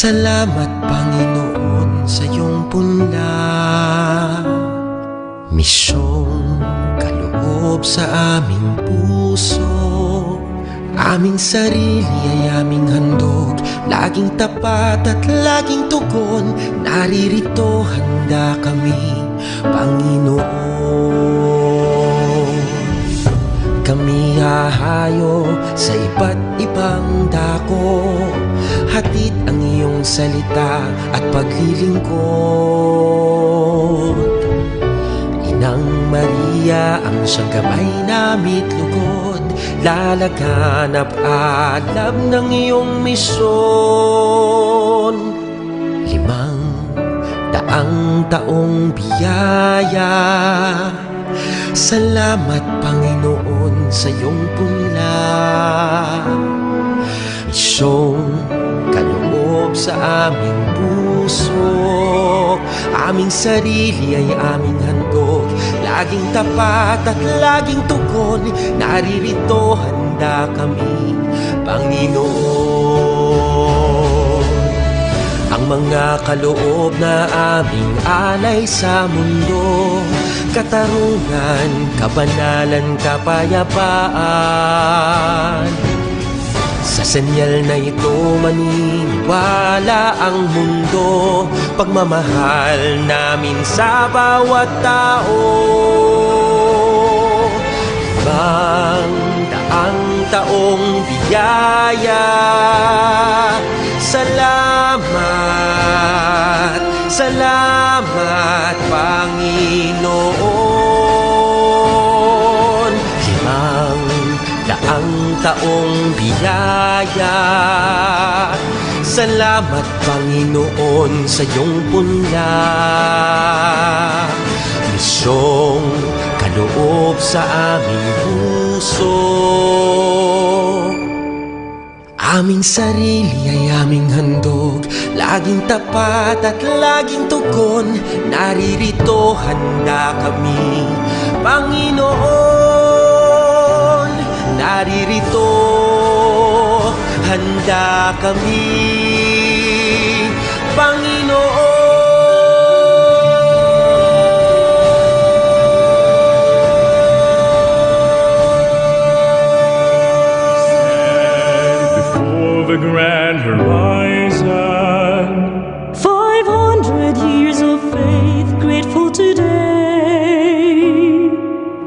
Salamat Panginoon sa iyong punla, misyong kaloob sa aming puso. Aming sarili ay aming handog, laging tapat at laging tugon. Naririto handa kami, Panginoon. Kami hahayo sa iba't ibang dako, hatid ang iyong salita at paglilingkod. Inang Maria ang siyang kamay na mitlugod, lalaganap alab ng iyong misyon. 500 taong biyaya, salamat Panginoon sa iyong punla, misyong kaloob sa aming puso. Aming sarili ay aming handog, laging tapat at laging tugon. Naririto handa kami, Panginoon. Ang mga kaloob na aming alay sa mundo, katarungan, kabanalan, kapayapaan. Sa senyal na ito maniniwala ang mundo, pagmamahal namin sa bawat tao. 500 taong biyaya, salamat, salamat Panginoon. 500 taong biyaya, salamat Panginoon sa iyong punla, misyong kaloob sa aming puso. Aming sarili ay aming handog, laging tapat at laging tugon. Naririto handa kami, Panginoon. Naririto handa kami, Panginoon. The grand horizon, 500 years of faith, grateful today.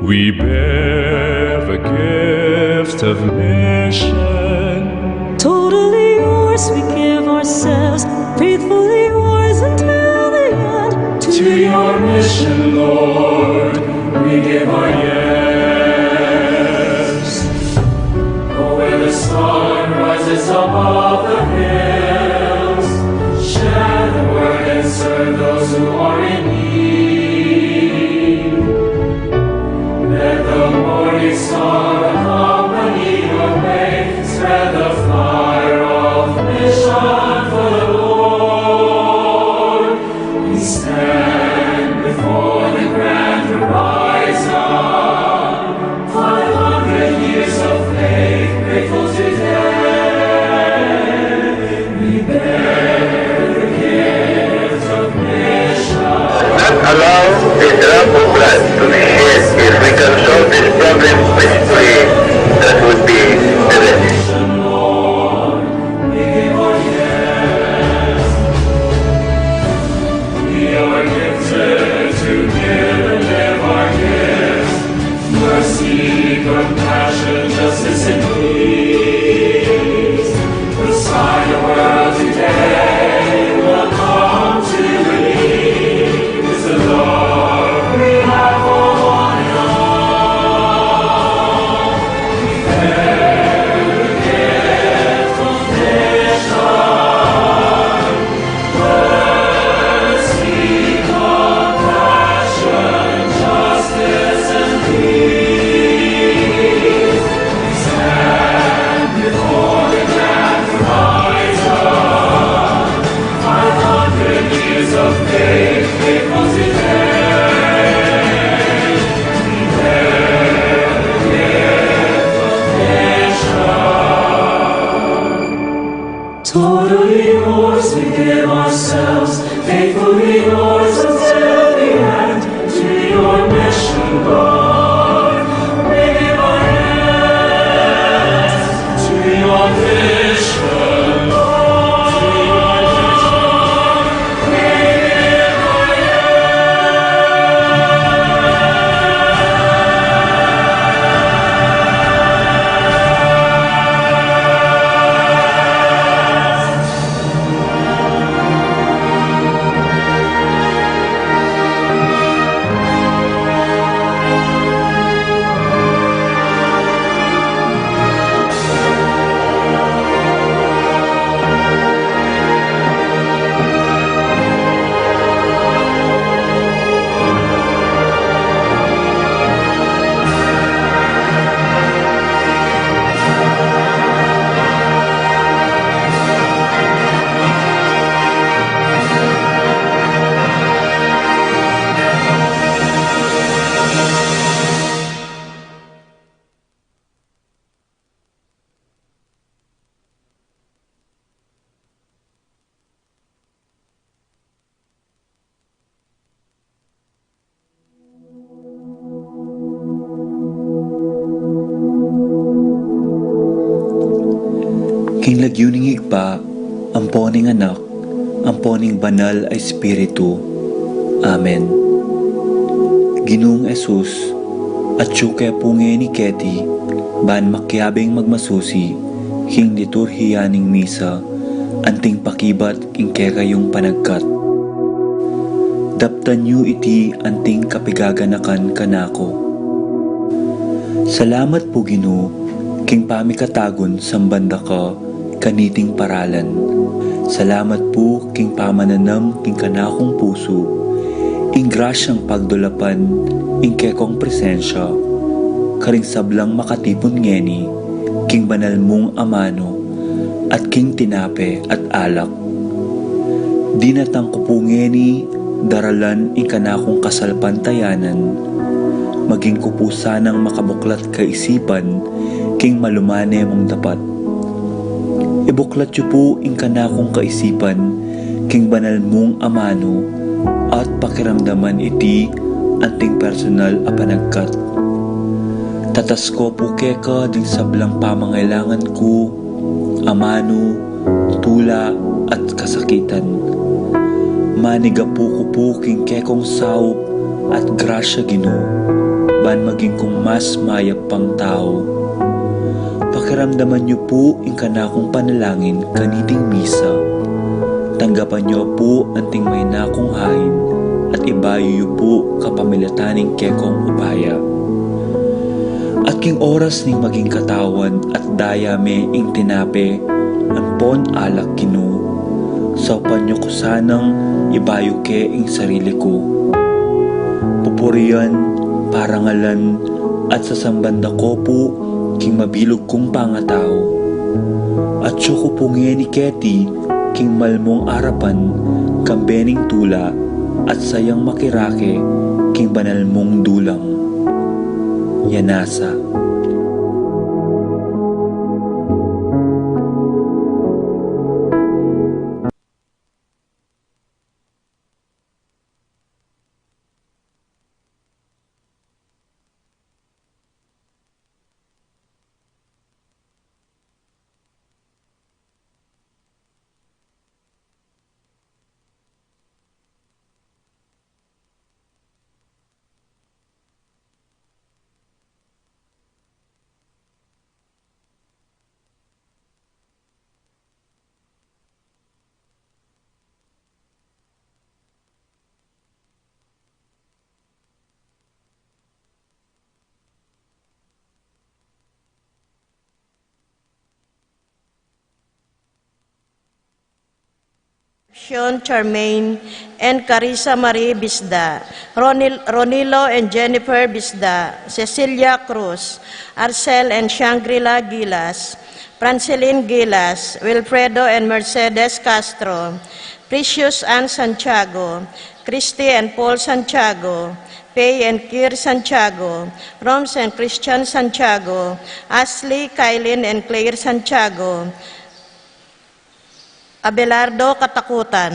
we bear the gift of mission. Totally yours, we give ourselves, faithfully yours until the end. To your mission, Lord, we give our yes. Oh, where the sun rises above the hills, share the word and serve those who are in need. Let the morning star accompany your way, spread the fire of mission for the Lord. We stand before the grand horizon, 500 years of faith, grateful today. We bear the gift of mission. Not allow a drop of blood to be shed if we can solve this problem peacefully. Totally yours we give ourselves, faithfully yours until the end. To your mission, Lord, we give our hands. To your mission, Lord, to your mission, we give our King lagyuning higpa, amponing anak, amponing banal ay Espiritu. Amen. Ginoong Esus, at syuke punge ni Keti, ban makyabing magmasusi, king liturhiya ning misa, anting pakibat king kekayong panagkat. Daptan yu iti anting kapigaganakan kanako. Salamat po Ginoo, king pamikatagon sambanda ka, kaniting paralan. Salamat po king pamananam king kanakong puso, ing grasyang pagdulapan, ing kekong presensya, karing sablang makatipon ngeni, king banal mong amano, at king tinape at alak. Dinatang ko po ngeni, daralan ing kanakong kasalpantayanan, maging ko po sanang makabuklat kaisipan, king malumane mong dapat. Ibuklat yu po ing kanakong kaisipan, king banal mong amano, at pakiramdaman iti anting personal a panagkat. Tatas ko po keka ding sablang pamangailangan ko, amano, tula at kasakitan. Maniga po ko po king kekong saup at grasya Ginoo, ban maging kong mas mayap pang tao. Pakiramdaman niyo po ing kanakong panalangin kaniting misa. Tanggapan niyo po anting may nakong hain at ibayo niyo po kapamilataning kekong upaya. At king oras ning maging katawan at daya me ing tinape, ampon alak Ginoo. Saupan niyo ko sanang ibayo ke ing sarili ko. Pupurian, parangalan, at sasambanda ko po king mabilog kong pangatao. At syuko po ni Keti, king malmong arapan, kambening tula, at sayang makirake, king banal mong dulang. Yanasa. Sean Charmaine and Carissa Marie Bisda, Ronilo and Jennifer Bisda, Cecilia Cruz, Arcel and Shangri-La Gilas, Franceline Gilas, Wilfredo and Mercedes Castro, Precious Ann Santiago, Christy and Paul Santiago, Pay and Kir Santiago, Roms and Christian Santiago, Ashley, Kailin and Claire Santiago, Abelardo Katakutan.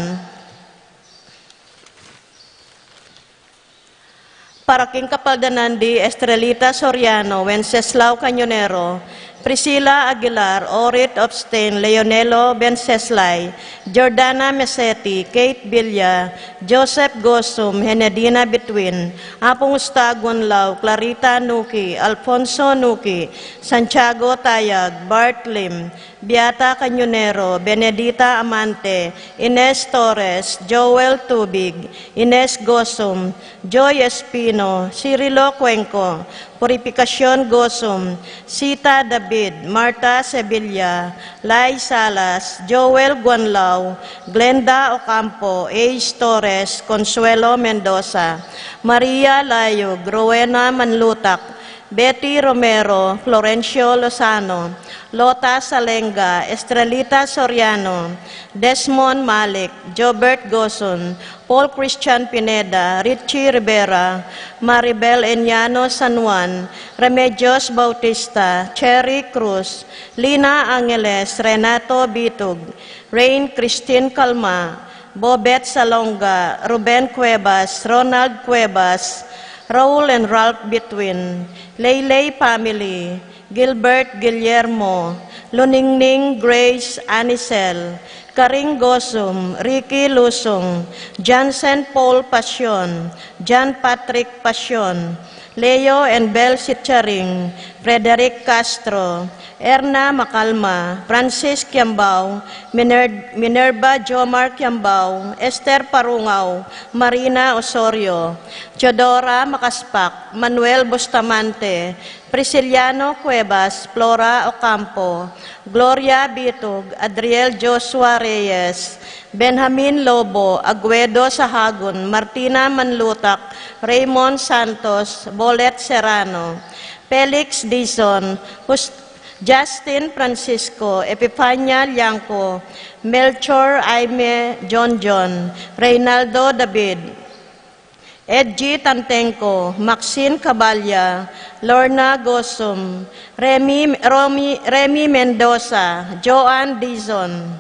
Paraking Kapaldanandi, Estrelita Soriano, Wenceslao Cañonero, Priscilla Aguilar, Orit Obstain, Leonelo Benceslay, Jordana Mesetti, Kate Villa, Joseph Gosum, Henedina Betwin, Apong Ustagon Lau, Clarita Nuki, Alfonso Nuki, Santiago Tayag, Bart Lim, Beata Cañonero, Benedita Amante, Ines Torres, Joel Tubig, Ines Gosum, Joy Espino, Cirilo Cuenco, Purificación Gosum, Sita David, Marta Sevilla, Lai Salas, Joel Guanlao, Glenda Ocampo, Ace Torres, Consuelo Mendoza, Maria Layog, Rowena Manlutak, Betty Romero, Florencio Lozano, Lota Salenga, Estrelita Soriano, Desmond Malik, Jobert Goson, Paul Christian Pineda, Richie Rivera, Maribel Enyano San Juan, Remedios Bautista, Cherry Cruz, Lina Angeles, Renato Bitug, Rain Christine Calma, Bobet Salonga, Ruben Cuevas, Ronald Cuevas, Raul and Ralph Betwin, Leylay Family, Gilbert Guillermo, Luningning Grace Anicel, Karing Gosum, Ricky Lusong, Jansen Paul Passion, John Patrick Passion, Leo and Bel Sitcharing, Frederick Castro, Erna Macalma, Francis Kiambao, Minerva Jomar Kiambao, Esther Parungaw, Marina Osorio, Teodora Makaspak, Manuel Bustamante, Prisciliano Cuevas, Flora Ocampo, Gloria Bitug, Adriel Joshua Reyes, Benjamin Lobo, Aguedo Sahagun, Martina Manlutak, Raymond Santos, Bolet Serrano, Felix Dizon, Justin Francisco, Epifania Liangco, Melchor Aime John, Reynaldo David, Edgy Tantenko, Maxine Cabalya, Lorna Gosum, Remy Mendoza, Joanne Dizon.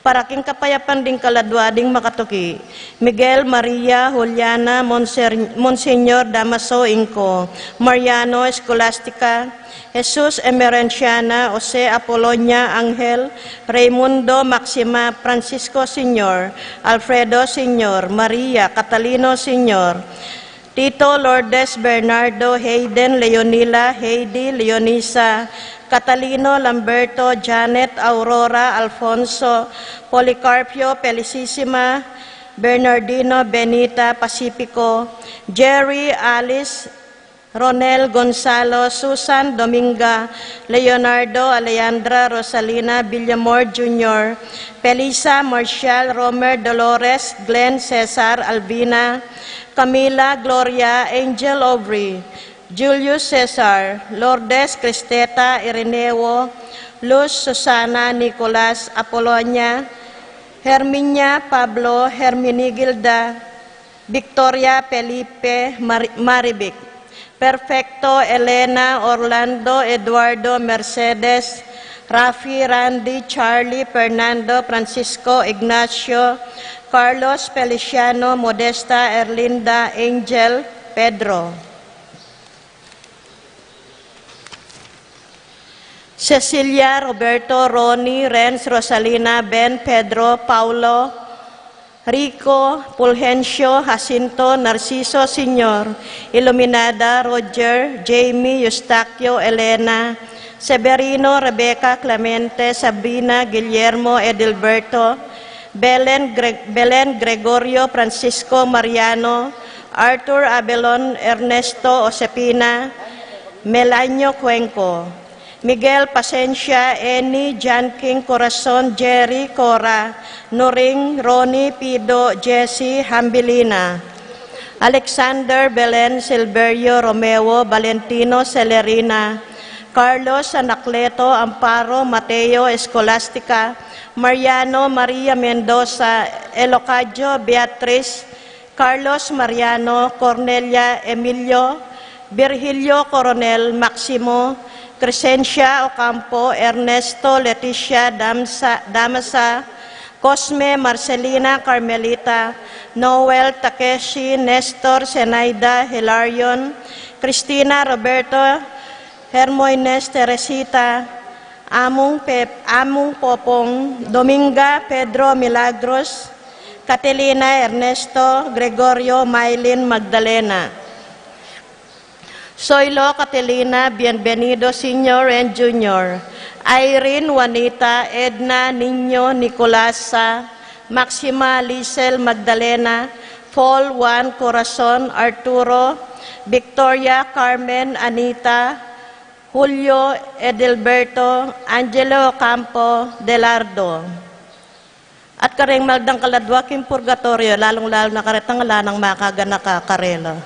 Paraking Kapayapan ding Kaladwading Makatuki, Miguel Maria Juliana Monsignor Damaso Inco, Mariano Escolastica, Jesus Emerenciana, Jose Apolonia Angel, Raimundo Maxima, Francisco Sr., Alfredo Sr., Maria Catalino Sr., Tito Lourdes Bernardo, Hayden Leonila, Heidi Leonisa, Catalino Lamberto, Janet Aurora Alfonso, Policarpio Felicissima, Bernardino Benita Pacifico, Jerry Alice, Ronel Gonzalo, Susan Dominga, Leonardo Alejandra Rosalina Villamor Jr., Felisa Marcial Romer Dolores, Glenn Cesar Albina, Camila Gloria Angel Aubrey, Julius Cesar, Lourdes Cristeta Ireneo, Luz Susana Nicolas Apolonia, Herminia Pablo Herminigilda, Victoria Felipe Maribic, Perfecto Elena Orlando Eduardo Mercedes, Rafi Randy Charlie Fernando Francisco Ignacio, Carlos Feliciano Modesta Erlinda Angel Pedro. Cecilia Roberto Ronnie Renz Rosalina Ben Pedro Paulo Rico Fulgencio Jacinto Narciso Sr. Iluminada Roger Jamie Eustaquio Elena Severino Rebecca Clemente Sabrina Guillermo Edilberto Belen Gregorio Francisco Mariano Arthur Abelon Ernesto Osepina Melanio Cuenco Miguel Pasencia, Eni, John King, Corazon, Jerry, Cora, Nuring, Ronnie, Pido, Jesse, Hambilina, Alexander, Belen, Silverio, Romeo, Valentino, Celerina, Carlos, Anacleto, Amparo, Mateo, Escolastica, Mariano, Maria Mendoza, Elocadio, Beatriz, Carlos Mariano, Cornelia, Emilio, Virgilio Coronel, Maximo, Crescencia Ocampo, Ernesto, Leticia Damasa, Cosme Marcelina Carmelita, Noel Takeshi, Nestor Zenaida Hilarion, Cristina Roberto Hermoines Teresita, Among Popong, Dominga Pedro Milagros, Catelina Ernesto Gregorio Maylin Magdalena, Soylo Catelina Bienvenido Senior and Junior, Irene Juanita Edna Niño Nicolasa, Maxima Lisel Magdalena, Paul Juan Corazon Arturo, Victoria Carmen Anita, Julio Edelberto, Angelo Campo Delardo. At karing maldang kaladwa kim purgatorio, lalong-lalo na karetang ng makagana ka karela.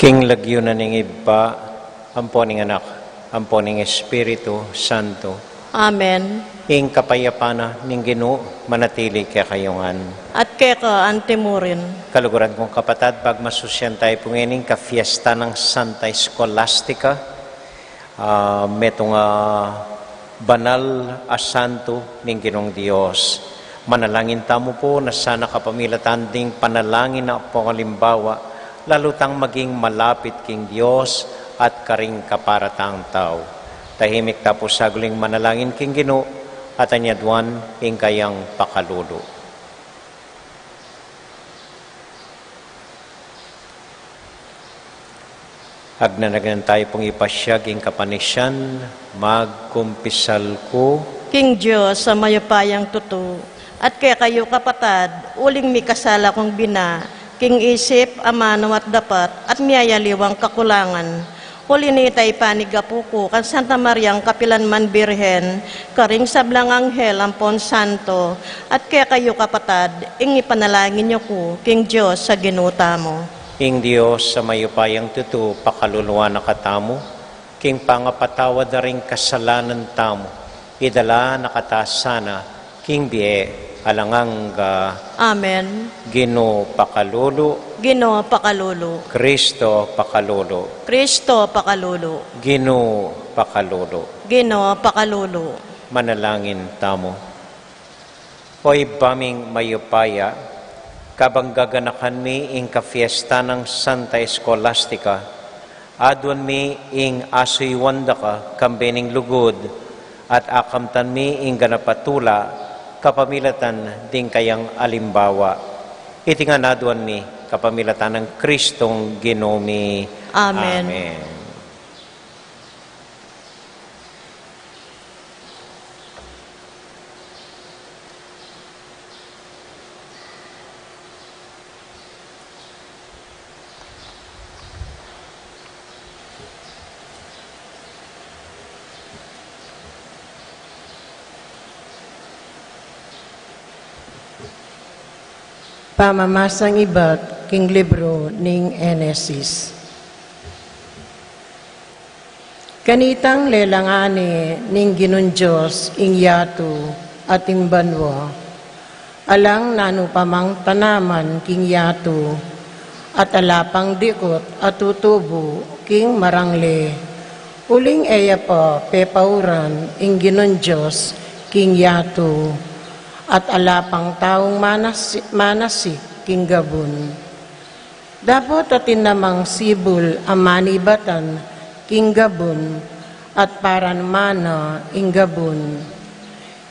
King lagyo na ning iba, amponing anak, amponing Espiritu Santo. Amen. Ing kapayapana ning Ginoo manatili kay kayongan. At keka antimurin. Kaluguran kong kapatad, pag masusyan tayo pungining ka fiesta ng Santa Scholastica, metong banal a santo ning Ginoong Dios. Manalangin tamo po na sana kapamilatan ding panalangin na po kalimbawa, lalo tang maging malapit king Dios at karing kaparatang tao. Tahimik tapos saguling manalangin king Ginoo at anyadwan ing kayang pakalulo. Agnanagan tayo pong ipasyag ing kapanisyan, magkumpisal ko. King Diyos sa mayapayang tuto, At kaya kayo kapatad, uling mi kasala kong bina, king isip, amano at dapat, at miyayaliwang kakulangan. Huli ni tay panigapuko, kan Santa Mariang Kapilanman Birhen, karing sablang anghel ampon santo, at kaya kayo kapatad, ingi panalangin niyo ko, king Diyos sa ginuta mo. Ing Diyos sa mayupayang tutu, pakaluluwa na katamo, king pangapatawad na rin kasalanan tamo, idala nakatasana, king bie, alanganga, Amen. Gino pakalulu, Ginoo pakalulu, Kristo pakalulu, Kristo pakalulu, Gino pakalulu. Ginoo pakalulu. Manalangin tamo. Hoy baming mayupaya, kabang gaganakan mi ing kafiesta ng Santa Scholastica, adwan mi ing asuyawanda ka kambening lugod, at akamtan mi ing ganapatula, kapamilatan ding kayang alimbawa. Iti nga nadwan mi kapamilatan ng Kristong Ginomi. Amen. Amen. Pamamasang iba't king libro ning Enesis. Kanitang lelangani ning Ginon Diyos ing yato at ing banwa, alang nanupamang tanaman king yato, at alapang dikot at tutubo king marangle, uling eya pa pepauran ing Ginon Diyos king yato, at alapang taong manasik king gabon. Dapat atin namang sibul amanibatan king gabon, at paran mana ing gabon.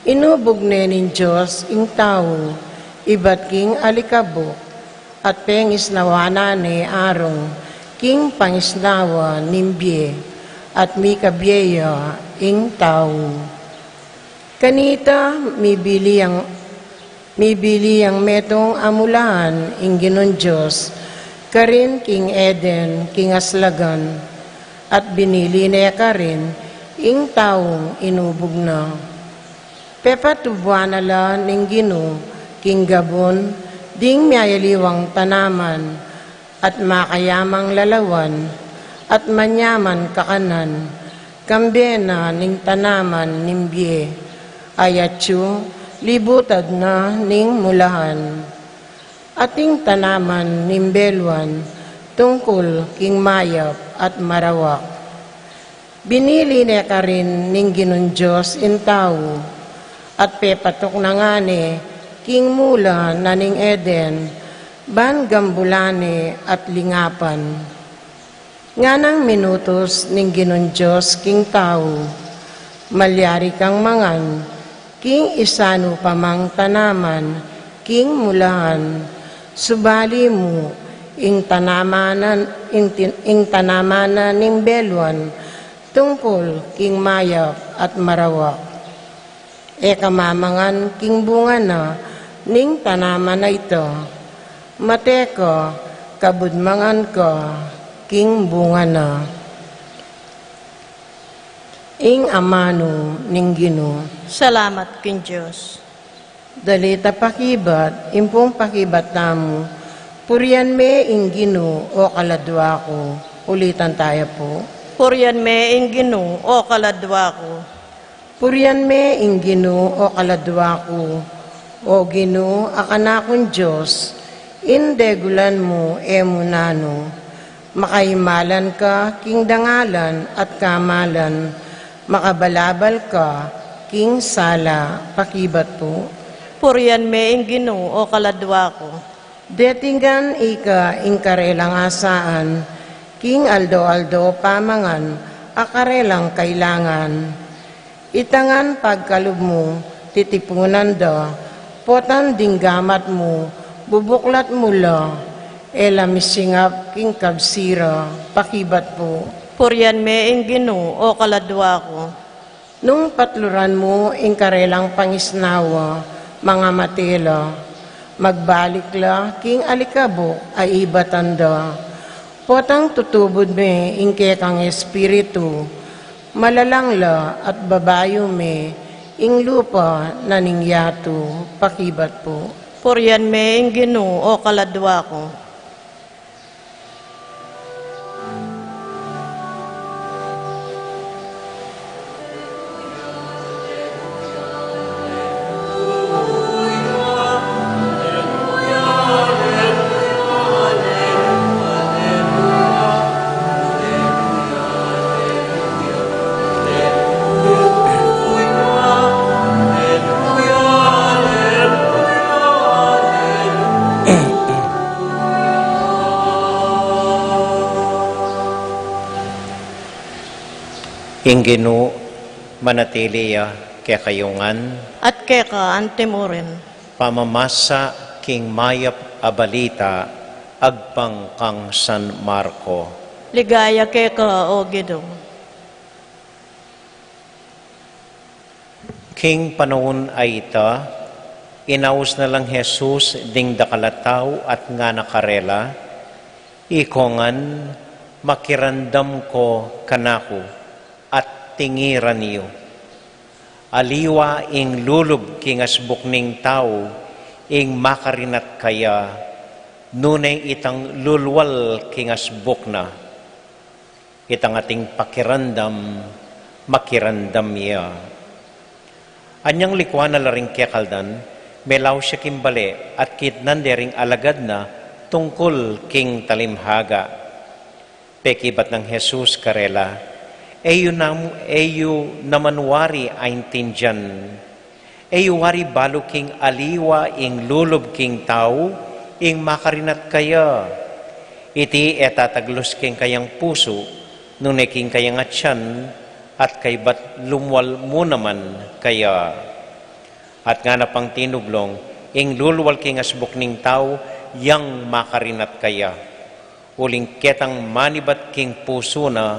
Inubog nin Diyos ing tao, iba't king alikabok, at pengis nawana ni arong, king pangisnawa nimbye, at mi kabyeya ing tao. Kanita mibili ang metong amulahan ing Ginon Diyos, karin king Eden, king aslagan, at binili niya karin ing taong inubog na. Pepatubuan nala ning Gino, king gabon, ding miyayaliwang tanaman, at makayamang lalawan, at manyaman kakanan, kambena ning tanaman nimbye, ayatyo, libutad na ning mulahan. Ating tanaman nimbelwan, tungkol king mayap at marawak. Binili niya ka rin ning Ginon Diyos in tao, at pepatok na nga ni king mula na ning Eden, ban gambulane at lingapan. Nga nang minutos ning Ginon Diyos king tao, malyari kang mangan, king isano pamang tanaman, king mulahan, subali mo, ing tanamanan ning belwan, tungkol king mayap at marawak. E kamamangan king bunga na, ning tanaman na ito, mateko, kabudmangan ka, king bunga na. Ing amano ning Gino. Salamat king Diyos. Dalita pakibat, impong pakibat tamo, purian me ing Gino o kaladwa ko. Ulitan tayo po. Purian me ing Ginoo o kaladwa ko. Purian me ing Gino o kaladwa ko. O Gino, akanakon Diyos, indegulan mo emunano. Makaimalan ka, king dangalan at kamalan, makabalabal ka, king sala, pakibat po. Purian me ing Ginoo o kaladwa ko. Detinggan ika ing karelang asaan, king aldo-aldo pamangan, akarelang kailangan. Itangan pagkalub mo, titipunan da, potan dinggamat mo, bubuklat mula, elamisingap king kabsira, pakibat po. Purian me ing Ginoo o kaladwa ko. Nung patluran mo ing karelang pangisnawa, mga matelo, magbalik la king alikabok ay ibatanda. Potang tutubod me ingke kang espiritu, malalang la at babayo me ing lupa na ningyatu pakibat po. Purian me ing Ginoo o kaladwa ko. Ing Ginoo manatili kaya kayungan, At keka antimurin. pamamasa king mayap abalita, agpang kang San Marco. Ligaya keka o Ginoo. King panahon ay ita, inaus na lang Jesus ding dakalataw at nga nakarela, ikongan makirandam ko kanako at tingiran niyo. Aliwa ing lulub king asbuk ning tao, ing makarinat kaya, nunay itang lulwal king asbuk na. Itang ating pakirandam, makirandam iya. Anyang likwa na laring kekaldan, melaw siya kimbali at kitnan dering alagad na tungkol king talimhaga. Pekibat ng Jesus karela, eyo naman wari aintindiyan, eyo wari balo king aliwa ing lulub king tao, ing makarinat kaya. Iti etataglos king kayang puso, nunay king kayang atyan, at kay bat lumwal mo naman kaya. At nga na pang tinublong, ing lulwal king asbuk ning tao, yang makarinat kaya. Uling ketang manibat king puso na,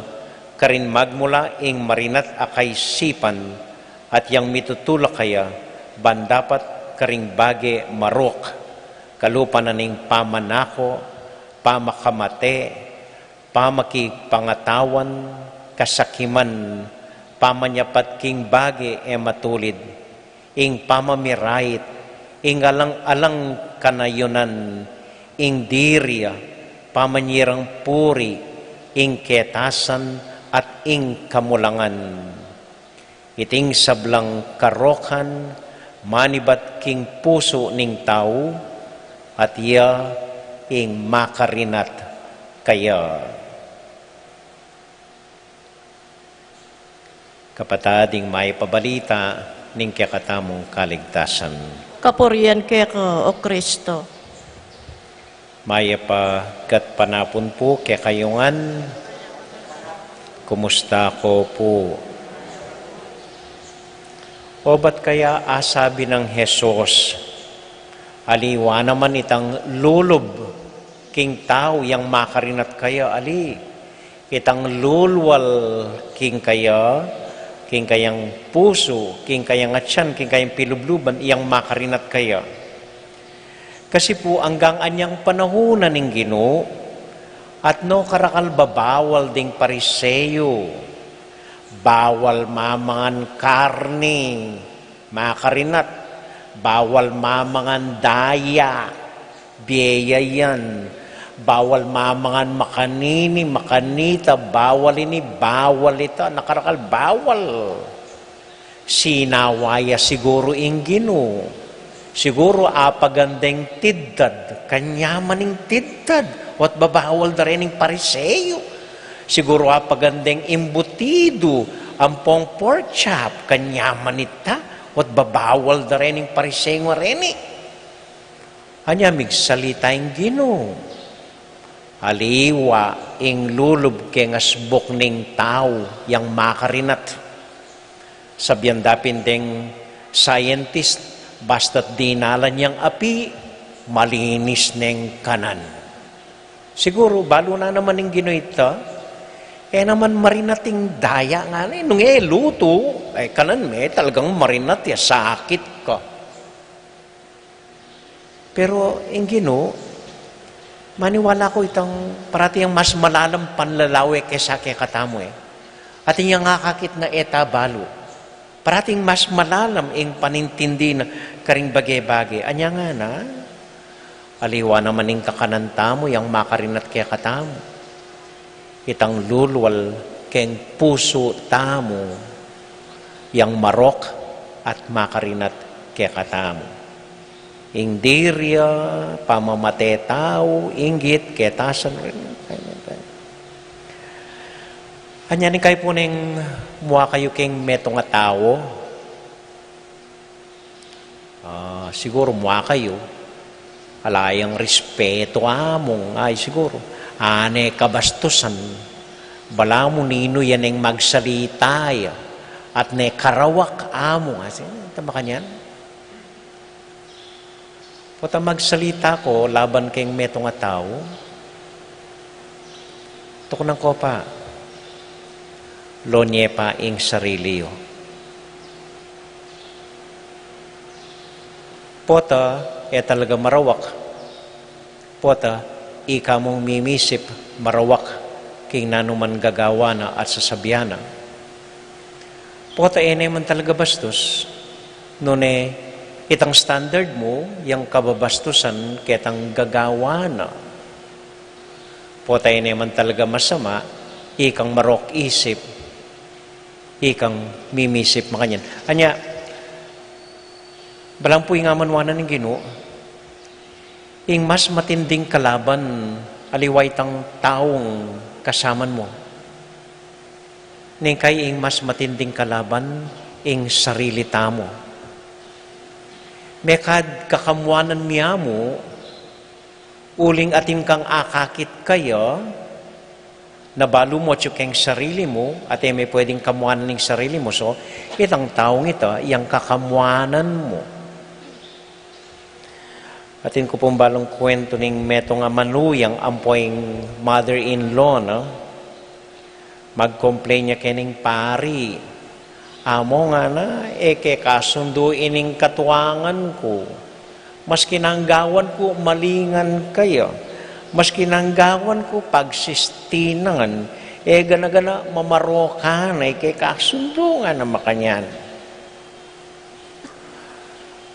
karin magmula ing marinat akay sipan, at yang mitutulak kaya, bandapat karing bage marok, kalupan na ning pamanako, pamakamate, pamakipangatawan, kasakiman, pamanyapat king bage matulid, ing pamamirait, ing alang-alang kanayunan, ing dirya, pamanyirang puri, ing ketasan, at ing kamulangan. Iting sablang karokan, manibat king puso ning tao, at iya ing makarinat kaya. Kapatading may pabalita ning kakatamong kaligtasan. Kapurian keka o Kristo. Maya pa kat panapon po kaya kayungan. Kumusta ko po? O ba't kaya asabi ng Jesus, aliwa naman itang lulub king tao yang makarinat kaya ali. Itang lulwal king kaya, king kayang puso, king kayang atyan, king kayang pilubluban, iyang makarinat kaya. Kasi po hanggang anyang panahunan ng Ginoo, at no karakal babawal ding pariseyo, bawal mamangan karni, makarinat, bawal mamangan daya, biya yan, bawal mamangan makanini, makanita, bawal ini, bawal ito, nakarakal, bawal. Sinawaya siguro ing Ginoo, siguro apagandeng tiddad, kanyamaning tiddad, wat babawal da rin ing pariseyo. Siguro apagandeng imbutido, ampong pork chop, kanyaman ita, wat babawal da rin ing pariseyo rin. Anya migsalita ing Ginoo. Aliwa ing lulub keng asbok ning tao yang makarinat. Sabyan dapin ding scientist, basta't dinalan niyang api, malinis neng kanan. Siguro, balo na naman ng Ginoo ito, naman marinating daya nga nung luto, kanan talagang marinat ya, sakit ka. Pero ang Ginoo, maniwala ko itang parati ang mas malalam panlalawe kesa kay katamo eh. At yung ngakakit na etabalo. Parating mas malalam ang panintindi na karing bagay-bagay. Anya nga na, aliwa naman yung kakananta mo, yung makarinat kaya katamo. Itang lulwal keng puso tamo, yung marok at makarinat kaya katamo. Ingdirya, pamamate tao, inggit, ketasan rin. Anya ni kayo po nang muha kayo keng metong nga tao. Siguro muha kayo. Alayang respeto among. Ay siguro. Ane kabastusan. Bala mo nino yan ang magsalita. At ne karawak among. Tama kanyan? Puta magsalita ko laban keng metong nga tao. Tukunan ko pa. Lonye pa ing sarili yo. Pota, talaga marawak. Pota, ika mong mimisip, marawak, king nanuman gagawa na at sasabihan na. Pota, man talaga bastos. Nune, itang standard mo, yung kababastusan, ketang gagawa na. Pota, man talaga masama, ikang marok isip, ikang mimisip makanyan. Anya, balang po nga manwanan ng Ginoo, ing mas matinding kalaban, aliway tang taong kasaman mo. Ning kay ing mas matinding kalaban, ing sarili tamo. Mekad kakamwanan miya mo, uling atim kang akakit kayo, nabalo mo tsukeng sarili mo at may pwedeng kamuanan ng sarili mo. So, itang taong ito, yung kakamuanan mo. Atin ko pong balong kwento ng metong amanuyang ampoing mother-in-law, no? Mag-complain niya kening pari. Amo nga na, kasunduin ng katuwangan ko. Mas kinanggawan ko, malingan kayo. Mas kinanggawan ko pagsistinangan, gana-gana mamarokan, kakasundungan na makanyan.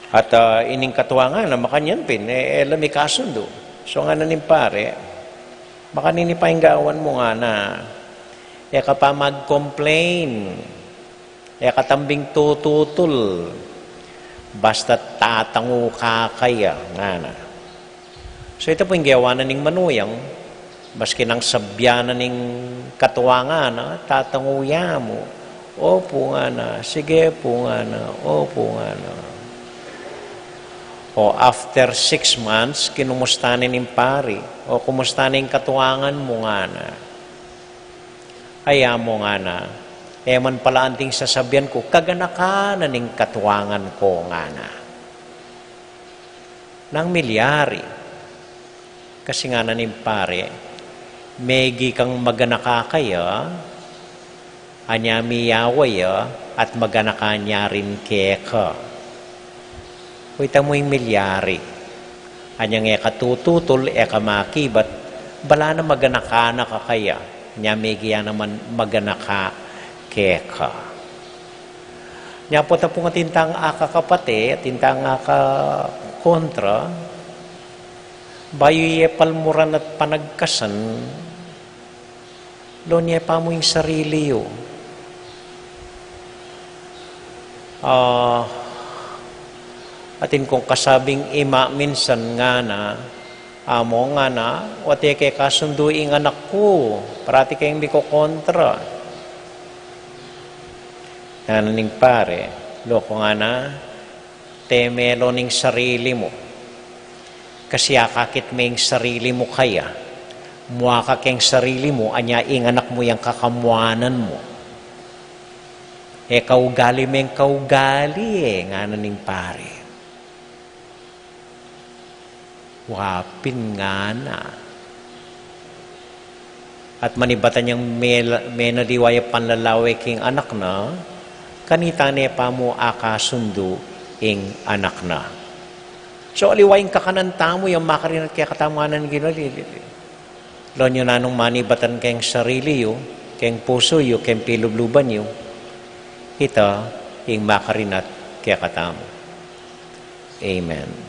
At ining katuwangan na makanyan pin, lami kasundo. So nga na nin pare, makanini pa yung gawan mo nga na, ka pa mag-complain, katambing tututol, basta tatango ka kaya, nga na. So ito po yung gawa na ning manuyang, maski nang sabyanan ning katuwangan, tatanguya mo, opo nga na, sige po nga na, opo nga na. O after 6 months, kinumustanin ng pari, o kumustanin katuwangan mo nga na. Kaya mo nga na, man pala anting sasabyan ko, kaganaka na ning katuwangan ko nga na. Nang milyari, kasi nga nanin pare, megi kang maganaka kaya, anya miyawaya, at maganaka niya rin keka. Kuita mo yung milyari. Anya nga katututol, kamakibat, bala na maganaka na ka kaya, anya megi naman maganaka keka. Nya po ta po nga tintang akakapate, tintang akakontra, bayo palmuran at panagkasan, lonya pa mo yung sarili yo. Atin kong kasabing ima minsan nga na, amo nga na, wate kay kasunduing anak ko, parati kayong di ko kontra. Nananing pare, loko nga na, temelo ning sarili mo. Kasi akakit mo yung sarili mo kaya, muha ka keng sarili mo, anya anak mo yung kakamuanan mo. Kaugali mo yung kaugali nga naning pare. Wapin nga na. At manibatan niyang may naliwaya panlalawe king anak na, kanita ne pa mo akasundo ing anak na. So aliwain kakananta mo yung makarinat kaya katamanan ginuli. Lo nyo na nung manibatan kayong sarili yo, kayong puso yo, kayong pilubluban yo, ita yung makarinat kaya katamo. Amen.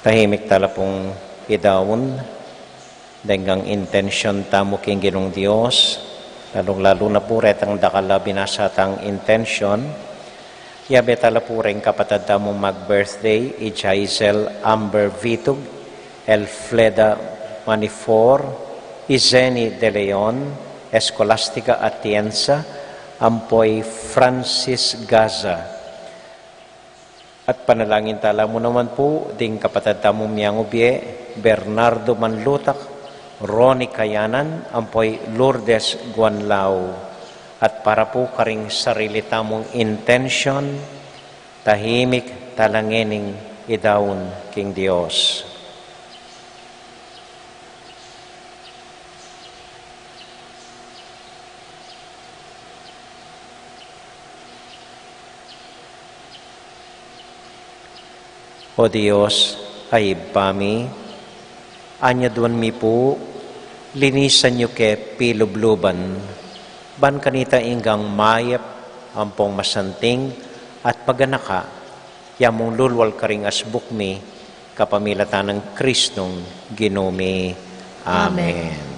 Tahimik tala pong idawon, denggang intensyon tamo king Ginong Dios, lalong-lalo na po retang dakala binasatang intensyon, yabe tala po rin kapatid tamo mag-birthday, Ijaisel Amber Vitug, Elfleda Manifor, Izeni De Leon, Escolastica Atienza, Ampoy Francis Gaza. At panalangin tala mo naman po, ding kapatid tamong Miangubie, Bernardo Manlutak, Ronnie Kayanan, Ampoy Lourdes Guanlao. At para po karing sarili tamong intention, tahimik talangining idawon king Dios. O Diyos, ay pami, anya duwan mi po, linisan nyo ke pilubluban, ban kanita inggang mayap, ampong masanting, at paganaka, yamong lulwal karing asbuk mi, kapamilatan ng Kristong Ginumi. Amen.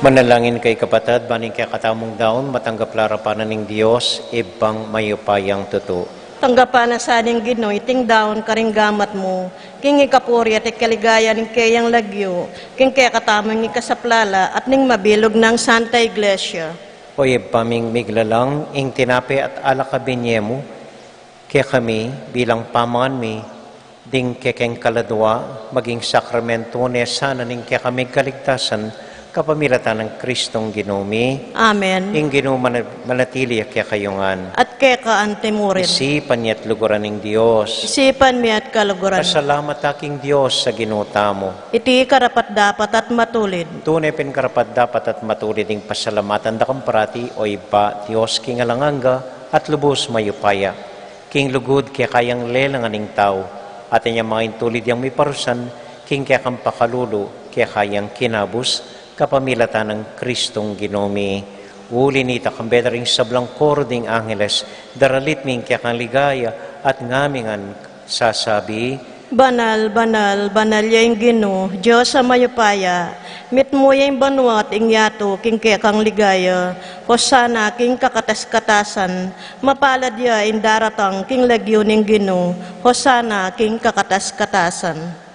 Manalangin kay kapatid, baning kaya katamong daon, matanggap larapanan ng Diyos, ibang mayupayang tuto. Tanggapan na sa aning Ginoy, ting daon karing gamat mo, king ikapuri at ikaligaya ning kayang lagyo, king kaya katamang ikasaplala at ning mabilog ng Santa Iglesia. O ibaming miglalang, ing tinape at alakabinye mo, kaya kami bilang pamangan mi, ding kekeng kaladwa, maging sakramento ne sana ning kaya kami kaligtasan, kapamilatan ng Kristong Ginumi. Amen. Ing Ginoo manatili kaya kayungan. At kaya ka antimurin. Isipan niya at luguran ng Diyos. Isipan mi at kaluguran. Pasalamat aking Diyos sa ginuta mo. Iti karapat dapat at matulid. Tunay pin karapat dapat at matulid ing pasalamatan da kamparati o iba Diyos king alanganga at lubos mayupaya. King lugod kaya kayang lelangan ng tao at inyang mga intulid yang may parusan king kaya kang pakalulu kaya kayang kinabus kapamilatan ng Kristong Ginumi. Uli nita kambedering sablang koro ding angeles, daralit ming kaya kang ligaya at ngamingan sasabi, Banal, banal, banal yung Ginoo, Diyos sa mayupaya, mit mo yung banwat ingyato, king kaya kang ligaya, hosana king kakatas-katasan, mapalad ya indaratang king lagyo ning Ginoo, hosana king kakatas-katasan.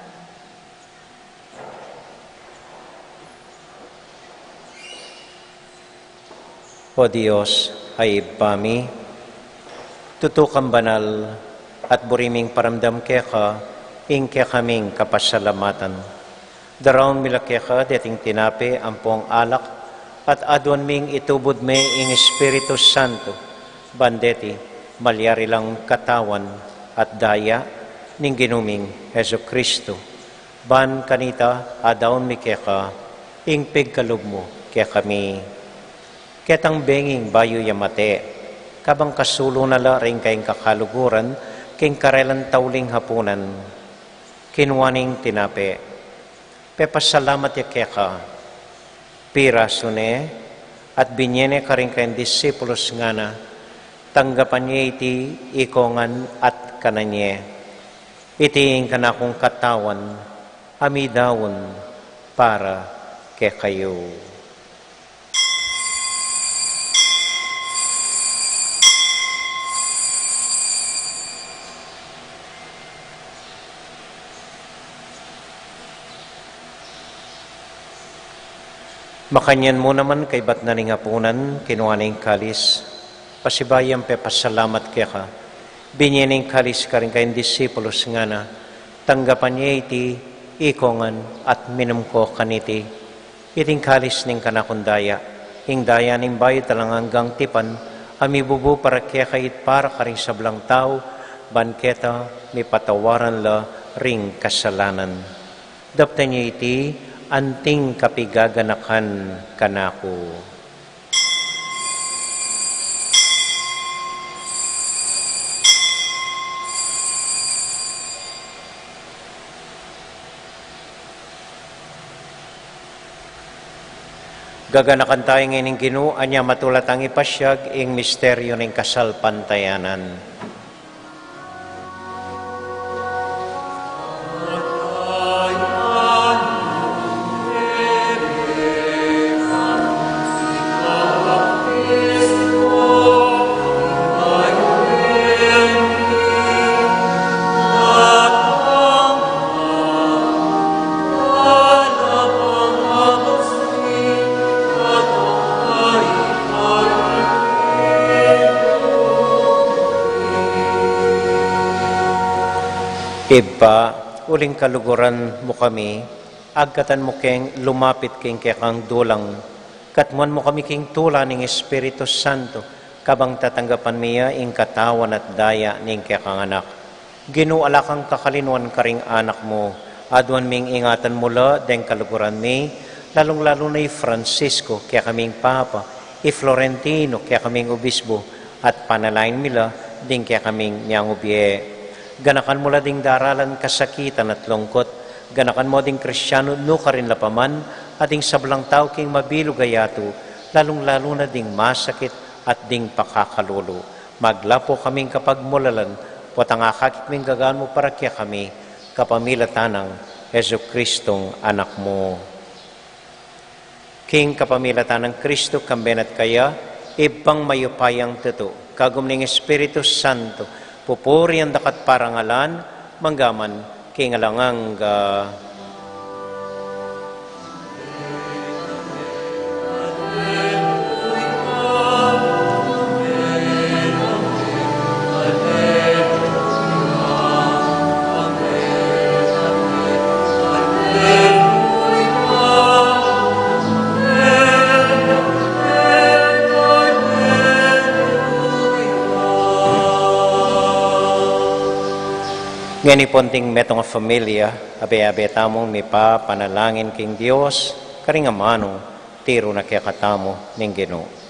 O Diyos, ay ipami, tutukang banal at buriming paramdam keka, ing kaming kapasalamatan. Daraon mila keka, deting tinapi, ampong alak, at adwan ming itubod me ing Espiritu Santo, bandeti, malyari lang katawan at daya, ning ginuming Heso Kristo. Ban kanita, adaon mi keka, ing pigkalog mo, kaya kami. Ketang benging bayo yamate, kabang kasulo na la rin kayong kakaluguran, king karelan tauling hapunan, kinwaning tinape. Pepasalamat ya keka, pira sune, at binyene ka rin kayong disipulos nga na, tanggapan niya iti ikongan at kananye. Iting kanakong katawan, amidawon para kay kayo. Makanyan mo naman kay bat na ning hapunan, kinuha ning kalis, pasibayang pepasalamat kaya ka, binyening kalis ka rin kayong disipulos nga na, tanggapan niya iti ikongan at minum ko kaniti, iting kalis ning kanakundaya, ing daya ning bayo talang hanggang tipan, amibubu para kaya kayit para ka rin sablang tao, banketa, may patawaran la ring kasalanan. Dapta niya iti, anting kapigaganakan kanako. Gaganakan tayo ngayon Ginoo, anya matulat ang ipasyag ing misteryo ng kasalpantayanan. Iba, uling kaluguran mo kami, agkatan mo keng lumapit keng kekang dulang, katmuan mo kami keng tula ng Espiritu Santo, kabang tatanggapan miya ing katawan at daya ning kekang anak. Ginuala kang kakalinuan karing anak mo, adwan ming ingatan mula deng kaluguran mi, lalong-lalo na Francisco, kaya kaming Papa, Florentino, kaya kaming Obispo, at panalain mila, ding kaya kaming niyang ubye. Ganakan mo ding daralan kasakitan at lungkot, ganakan mo ding Kristyano no ka rin lapaman, ating sablang tao king mabilog ayato, lalong-lalo na ding masakit at ding pakakalulo. Maglapo kaming kapag mulalan, potang akakit ming gagaan mo para kaya kami, kapamilatanang Heso Kristong anak mo. King kapamilatan ng Kristo, kambenat kaya, ibang mayupayang tuto, kagum ng Espiritu Santo, pupuri ang dakat parangalan, manggaman, kingalangang ngani ponting metong familia, abe-abe tamong mipa panalangin king Dios, karing amanong tiro na kaya katamo ning Ginoo.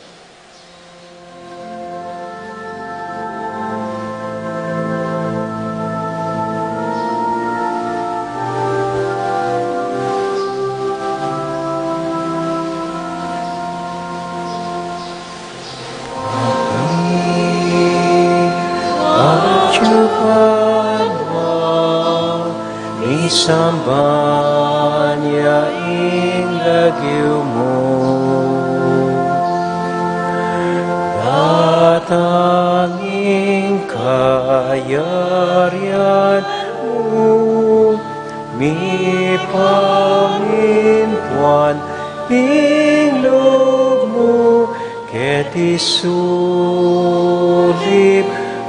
Sambanya ing lagyo mo, datanging kayarian mo, mi pamintuan ing loob mo, eti sulip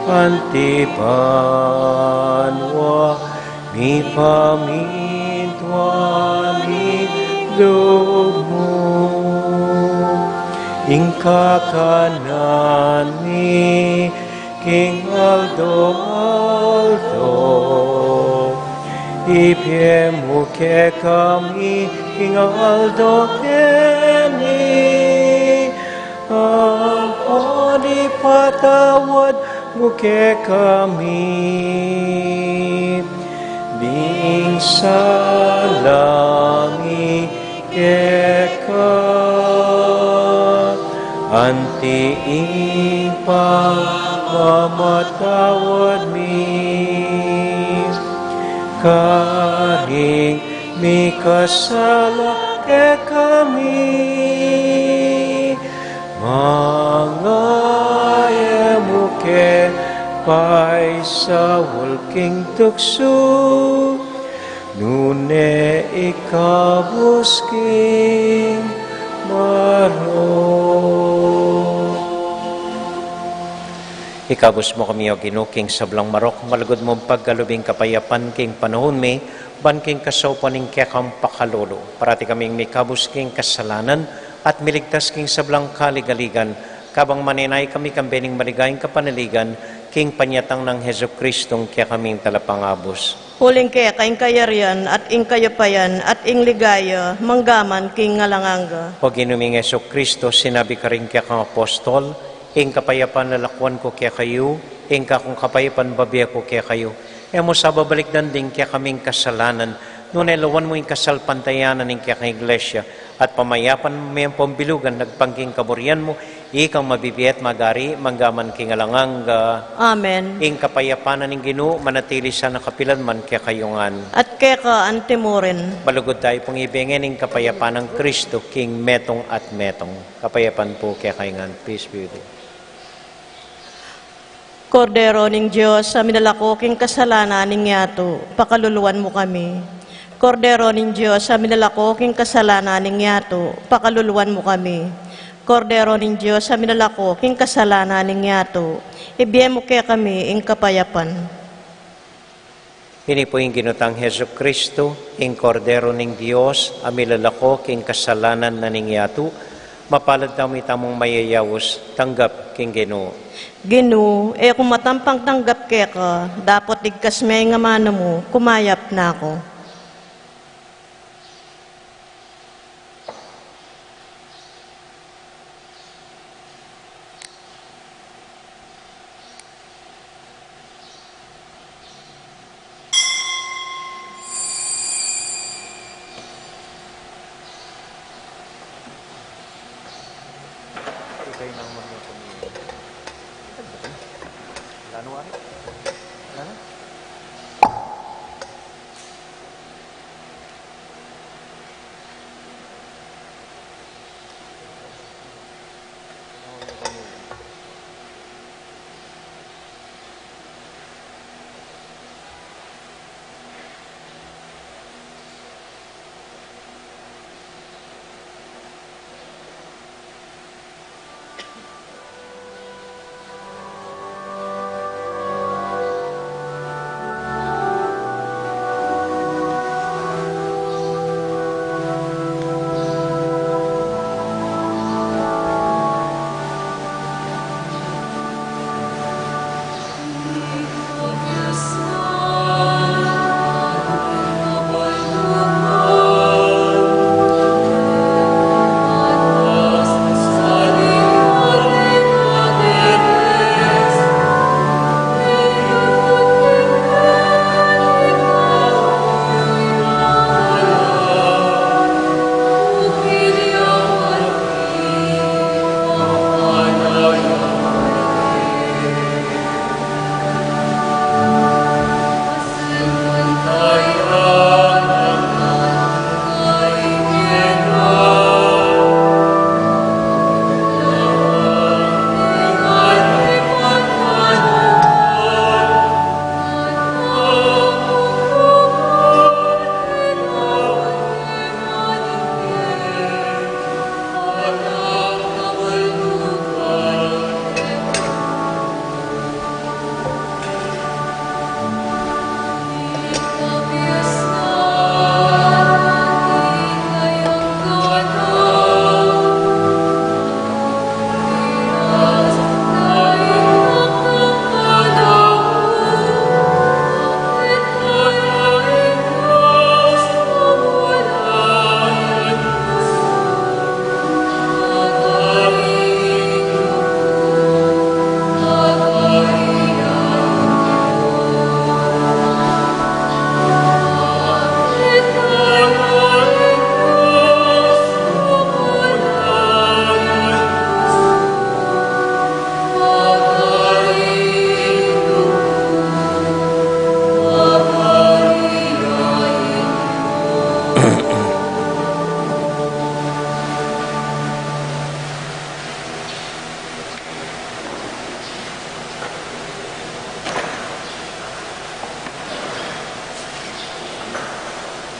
antibanwa mi pamintwa mi lumo ingka kanani King Aldo Ipie muke kami King Aldo Kenny Ang patawad muke kami Ding salami keka Anti ipang mamatawad mi Karing mi kasala ke kami Mga muke pai sa walking tukso Nune ikabusking maro Ikabos mo kami o ginuking sablang marok, malagod mong paggalubing kapayapan king panahon mi, ban king kasopaning kekang pakalolo. Parati kaming mikabos king kasalanan at miligtas king sablang kaligaligan, kabang maninay kami kambening maligayang kapanaligan, king panyatang ng Heso Kristong kaya kaming talapangabos. Huling kaya kaing kayarian at ing kayapayan at ing ligaya, manggaman king ngalanganga. O ginuming Heso Kristo, sinabi ka rin kaya kang apostol, ing kapayapan lalakwan ko kaya kayo, ing kakong kapayapan babiya ko kaya kayo. E mo sa babalik danding kaya kaming kasalanan, noon elawan mo yung kasalpantayanan ng kaya kang iglesia, at pamayapan mo yung pambilugan, nagpangking kaburian mo, ikang mabibiyat magari, manggaman king alanganga. Amen. Ing kapayapanan ng Ginoo, manatili sa nakapilan man kaya kayongan. At keka antemoren. Balugod tayo pong ibigin ng kapayapan ng Kristo, King Metong at Metong. Kapayapan po kaya kayongan. Peace be with you. Kordero ning Diyos, sa minalakoking kasalanan ning yato, pakaluluwan mo kami. Kordero ning Diyos, sa minalakoking kasalanan ning yato, pakaluluwan mo kami. Kordero ning Diyos, sa minalakoking kasalanan ning yato, ibiyen mo kaya kami ing kapayapan. Ini po yung ginutang Heso Kristo, ing Kordero ning Diyos, amilalakok ing kasalanan na ning yato, mapalad kami tamong mayayawos, tanggap king Ginoo. Ginoo, kung matampang tanggap keka, dapat igkas may nga mano mo, kumayap na ako.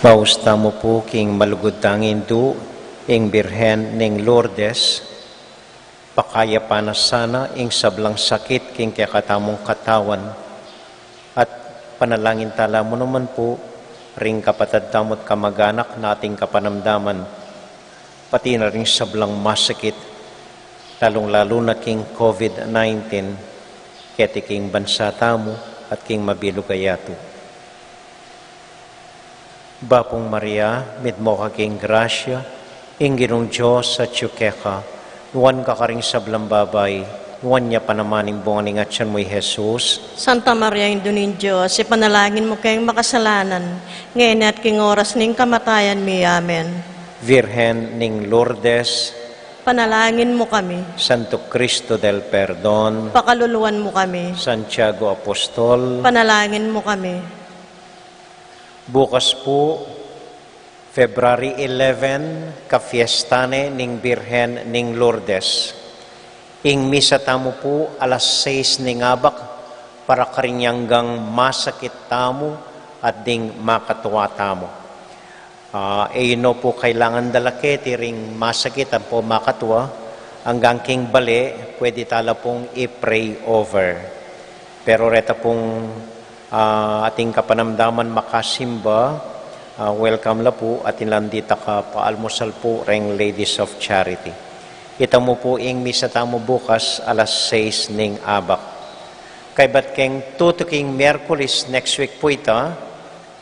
Pausta mo po king malugod tangin du, ing Birhen ning Lourdes, pakaya pa na sana ing sablang sakit king kakatamong katawan, at panalangin tala mo naman po, ring kapatid tamot kamag-anak nating kapanamdaman, pati na ring sablang masakit, lalong-lalo na king COVID-19, keti king bansa tamo at king mabilugayato. Bapong Maria, midmo ka king grasya, ing Ginong Diyos sa tsukeka, nuwan ka karing sablang babay, nuwan niya panamaning bunganing at siyan mo'y Jesus. Santa Maria, Indunin Diyos, ipanalangin mo kayong makasalanan, ngayon at king oras ning kamatayan mi. Amen. Virhen ning Lourdes, Panalangin mo kami, Santo Cristo del Perdon, pakaluluwan mo kami, Santiago Apostol. panalangin mo kami. Bukas po, February 11, kafiestane ning Birhen ning Lourdes. Ing misa tamo po alas 6 ning abak para karinyanggang masakit tamo at ding makatuwa tamo. No po kailangan dalaketi ring masakit ang po makatuwa hanggang king bali pwede tala pong i-pray over. Pero reta pong ating kapanamdaman makasimba, welcome la po at inlandita ka paalmusal po ring Ladies of Charity. Ita mo po ing misa tamo bukas alas 6 ning abak. Kay bat keng tutuking Miyerkules next week po ita,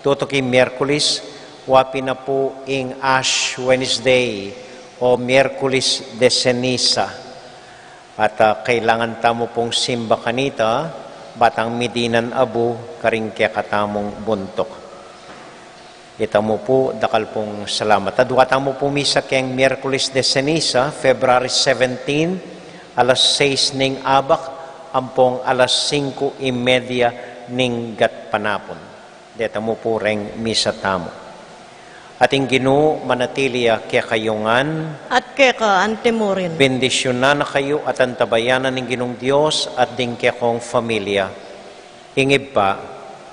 tutuking Miyerkules, wapi na po ing Ash Wednesday o Miyerkules de Ceniza. At kailangan tamo pong simba kanita, batang Medinan Abu, karing kaya katamong buntok. Ita mo po, dakal pong salamat. Adwata mo po misa keng Miyerkules de Ceniza, February 17, alas 6 ning abak, ampong alas 5:30 ning gatpanapon. Deta mo po reng misa tamo. Ating Ginoo manatilia kaya kayungan, At keka antemurin. bendisyonan na kayo at antabayanan ng Ginong Diyos at ding kaya kong familia. Ingib pa,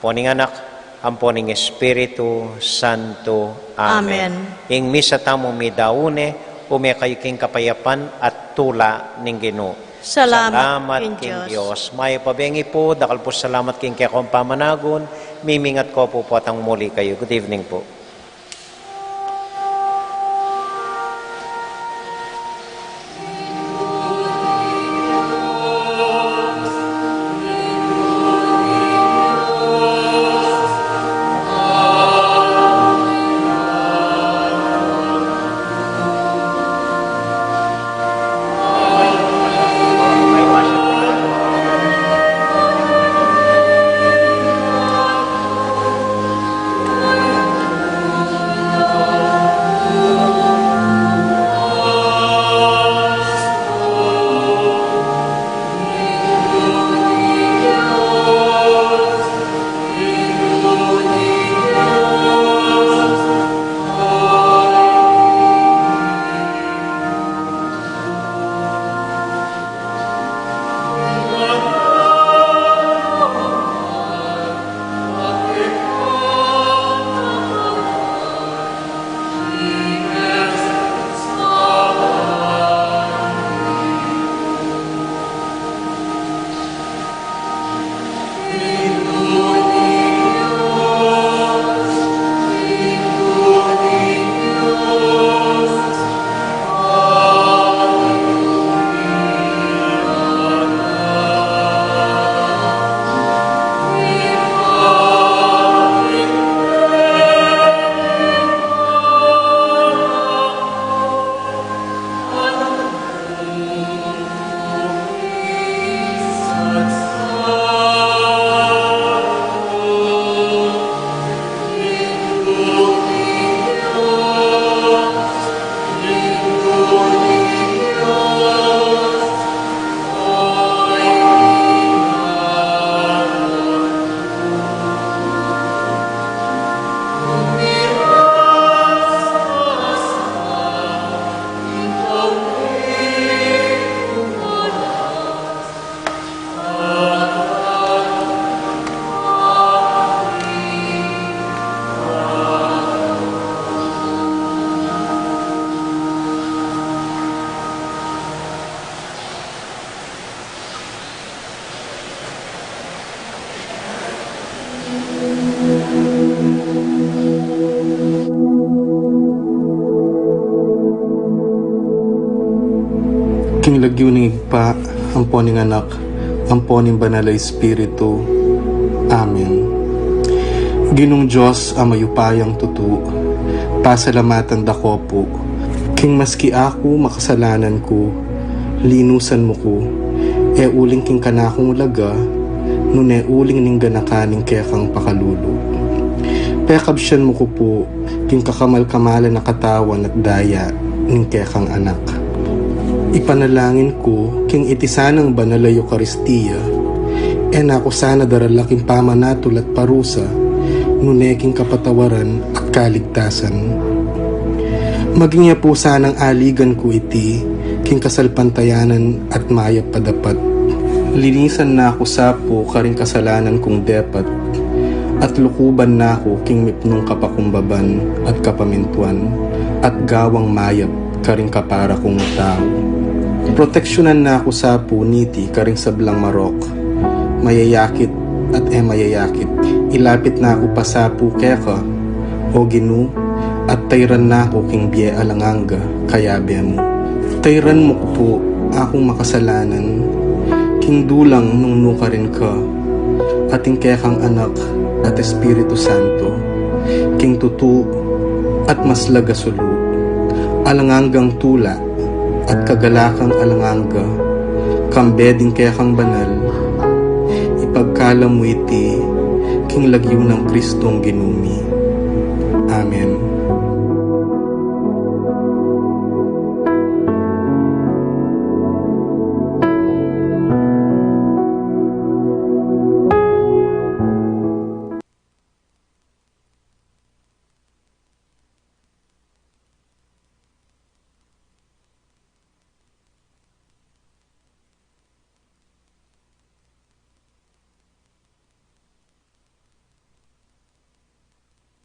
poning anak, ang poning Espiritu Santo. Amen. Ing misa tamo mi daune, ume kayo king kapayapan at tula ng Ginoo. Salamat king Diyos. May pabengi po, dakal po salamat king kaya kong pamanagon, mimingat ko po atang muli kayo. Good evening po. king lagyo ning igpa, ampo ning anak, ampo ning banal a Espiritu. Amen. Ginong Diyos ang mayupayang tutu, pasalamatan dako po, king maski ako makasalanan ko, linusan mo ko, e uling king kanakong laga, nune uling ning ganakaning kaya kang pakalulu. Pekabsyan mo ko po, king kakamal-kamalan na katawan at daya, ning kaya kang anak. Ipanalangin ko, king itisanang banal a Eucharistia, e nako sana daralaking pamanatul at parusa, nune king kapatawaran at kaligtasan. Maging niya po sanang aligan ko iti, king kasalpantayanan at mayap padapat. Linisan na ako sapo karing kasalanan kong depat, at lukuban na ako king mipnong kapakumbaban at kapamintuan, at gawang mayap karing kapara kong tao. Proteksyonan na ako sapo niti karing sablang marok, mayayakit at mayayakit. Ilapit na ako pasapo keka, o Ginu, at tayran na ako king biye alanganga, kayabe mo. Tayran mo ko po akong makasalanan, king dulang nung nuka rin ka, ating kekang anak at Espiritu Santo, king tutu at maslaga sulu, alanganggang tula at kagalakang alanganga, kambeding kekang banal, ipagkala mo iti, king lagyo ng Kristong ginumi. Amen.